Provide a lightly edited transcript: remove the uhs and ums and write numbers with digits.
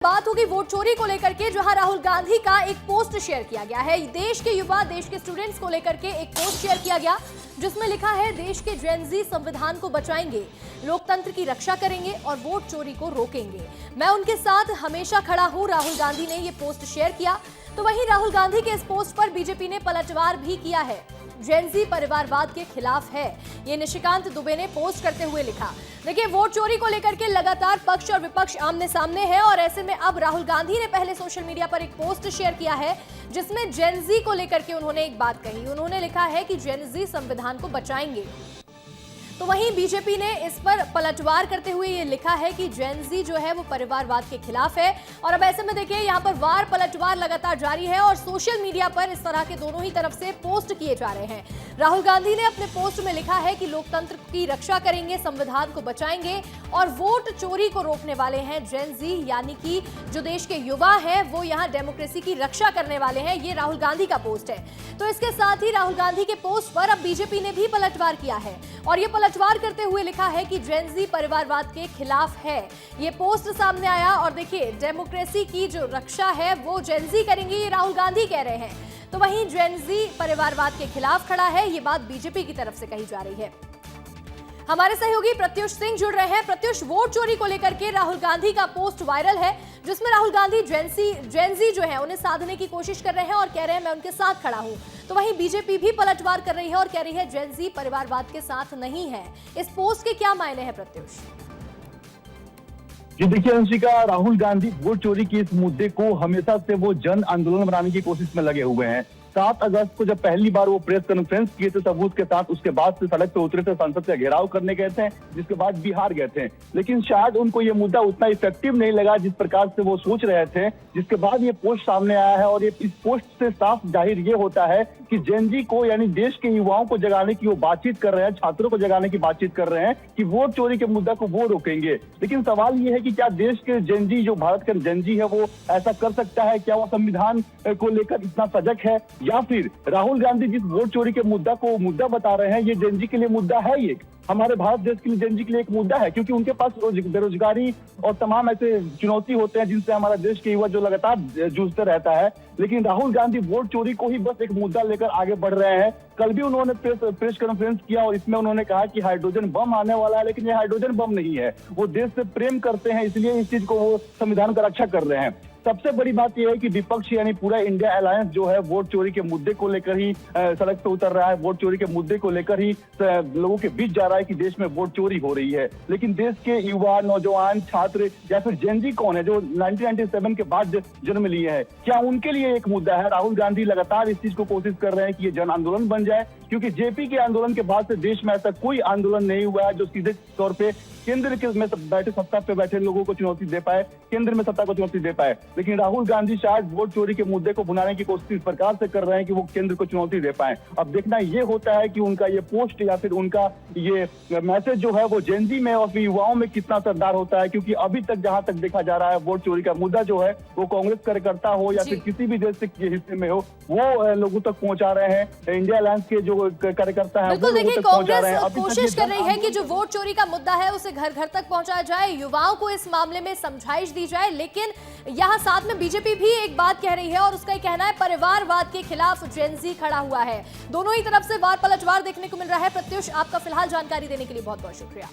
बात होगी वोट चोरी को लेकर के, जहां राहुल गांधी का एक पोस्ट शेयर किया गया है। देश के युवा, देश के स्टूडेंट्स को लेकर के एक पोस्ट शेयर किया गया जिसमें लिखा है, देश के जेनजी संविधान को बचाएंगे, लोकतंत्र की रक्षा करेंगे और वोट चोरी को रोकेंगे। मैं उनके साथ हमेशा खड़ा हूं, राहुल गांधी ने यह पोस्ट शेयर किया। तो वहीं राहुल गांधी के इस पोस्ट पर बीजेपी ने पलटवार भी किया है। जेनजी परिवारवाद के खिलाफ है, ये निशिकांत दुबे ने पोस्ट करते हुए लिखा। देखिए, वोट चोरी को लेकर के लगातार पक्ष और विपक्ष आमने सामने है और ऐसे में अब राहुल गांधी ने पहले सोशल मीडिया पर एक पोस्ट शेयर किया है जिसमें जेनजी को लेकर के उन्होंने एक बात कही। उन्होंने लिखा है कि जेनजी संविधान को बचाएंगे। तो वहीं बीजेपी ने इस पर पलटवार करते हुए ये लिखा है कि जेनजी जो है वो परिवारवाद के खिलाफ है। और अब ऐसे में देखिए, यहाँ पर वार पलटवार लगातार जारी है और सोशल मीडिया पर इस तरह के दोनों ही तरफ से पोस्ट किए जा रहे हैं। राहुल गांधी ने अपने पोस्ट में लिखा है कि लोकतंत्र की रक्षा करेंगे, संविधान को बचाएंगे और वोट चोरी को रोकने वाले हैं जेनजी, यानी कि जो देश के युवा हैं वो यहाँ डेमोक्रेसी की रक्षा करने वाले हैं। ये राहुल गांधी का पोस्ट है। तो इसके साथ ही राहुल गांधी के पोस्ट पर अब बीजेपी ने भी पलटवार किया है और ये पलटवार करते हुए लिखा है कि जेनजी परिवारवाद के खिलाफ है। ये पोस्ट सामने आया और देखिए, डेमोक्रेसी की जो रक्षा है वो जेनजी करेंगे, ये राहुल गांधी कह रहे हैं। तो वहीं जेनजी परिवारवाद के खिलाफ खड़ा है, ये बात बीजेपी की तरफ से कही जा रही है। हमारे सहयोगी प्रत्युष सिंह जुड़ रहे हैं। प्रत्युष, वोट चोरी को लेकर के राहुल गांधी का पोस्ट वायरल है जिसमें राहुल गांधी जेनजी जो है उन्हें साधने की कोशिश कर रहे हैं और कह रहे हैं मैं उनके साथ खड़ा हूं। तो वहीं बीजेपी भी पलटवार कर रही है और कह रही है जेनजी परिवारवाद के साथ नहीं है। इस पोस्ट के क्या मायने हैं प्रत्युष? जी देखिए अंशिका, राहुल गांधी वोट चोरी के इस मुद्दे को हमेशा से वो जन आंदोलन बनाने की कोशिश में लगे हुए हैं। 7 अगस्त को जब पहली बार वो प्रेस कॉन्फ्रेंस किए थे सबूत के साथ, उसके बाद से सड़क पे उतरे थे, संसद का घेराव करने गए थे, जिसके बाद बिहार गए थे। लेकिन शायद उनको ये मुद्दा उतना इफेक्टिव नहीं लगा जिस प्रकार से वो सोच रहे थे, जिसके बाद ये पोस्ट सामने आया है। और ये इस पोस्ट से साफ जाहिर ये होता है कि जेनजी को, यानी देश के युवाओं को जगाने की वो बातचीत कर रहे हैं, छात्रों को जगाने की बातचीत कर रहे हैं कि वोट चोरी के मुद्दा को वो रोकेंगे। लेकिन सवाल ये है कि क्या देश के जेनजी, जो भारत का जेनजी है, वो ऐसा कर सकता है? क्या वो संविधान को लेकर इतना सजग है? या फिर राहुल गांधी जिस वोट चोरी के मुद्दा को मुद्दा बता रहे हैं, ये जेनजी के लिए मुद्दा है? ये हमारे भारत देश के लिए जेनजी के लिए एक मुद्दा है, क्योंकि उनके पास बेरोजगारी और तमाम ऐसे चुनौती होते हैं जिनसे हमारा देश के युवा जो लगातार जूझते रहता है। लेकिन राहुल गांधी वोट चोरी को ही बस एक मुद्दा लेकर आगे बढ़ रहे हैं। कल भी उन्होंने प्रेस कॉन्फ्रेंस किया और इसमें उन्होंने कहा कि हाइड्रोजन बम आने वाला है, लेकिन ये हाइड्रोजन बम नहीं है। वो देश से प्रेम करते हैं, इसलिए इस चीज को वो संविधान का रक्षा कर रहे हैं। सबसे बड़ी बात यह है कि विपक्ष यानी पूरा इंडिया अलायंस जो है वोट चोरी के मुद्दे को लेकर ही सड़क पे उतर रहा है। वोट चोरी के मुद्दे को लेकर ही लोगों के बीच जा रहा है कि देश में वोट चोरी हो रही है। लेकिन देश के युवा, नौजवान, छात्र या फिर जेनजी कौन है जो 1997 के बाद जन्म लिए हैं, क्या उनके लिए एक मुद्दा है? राहुल गांधी लगातार इस चीज को कोशिश कर रहे हैं कि ये जन आंदोलन बन जाए, क्योंकि जेपी के आंदोलन के बाद से देश में ऐसा कोई आंदोलन नहीं हुआ है जो सीधे तौर पे केंद्र के में बैठे, सत्ता पे बैठे लोगों को चुनौती दे पाए, केंद्र में सत्ता को चुनौती दे पाए। लेकिन राहुल गांधी शायद वोट चोरी के मुद्दे को भुनाने की कोशिश इस प्रकार से कर रहे हैं कि वो केंद्र को चुनौती दे पाए। अब देखना ये होता है कि उनका ये पोस्ट या फिर उनका ये मैसेज जो है वो जेनजी में और फिर युवाओं में कितना असरदार होता है, क्योंकि अभी तक जहां तक देखा जा रहा है वोट चोरी का मुद्दा जो है वो कांग्रेस कार्यकर्ता हो या फिर किसी भी देश के हिस्से में हो, वो लोगों तक पहुंचा रहे हैं। इंडिया अलायंस के जो कार्यकर्ता है वो लोगों तक पहुंचा रहे हैं। कोशिश कर रही है कि जो वोट चोरी का मुद्दा है उसे घर घर तक पहुंचाया जाए, युवाओं को इस मामले में समझाइश दी जाए। लेकिन यहां साथ में बीजेपी भी एक बात कह रही है और उसका कहना है परिवारवाद के खिलाफ जेनजी खड़ा हुआ है। दोनों ही तरफ से वार पलटवार देखने को मिल रहा है। प्रत्युष, आपका फिलहाल जानकारी देने के लिए बहुत बहुत शुक्रिया।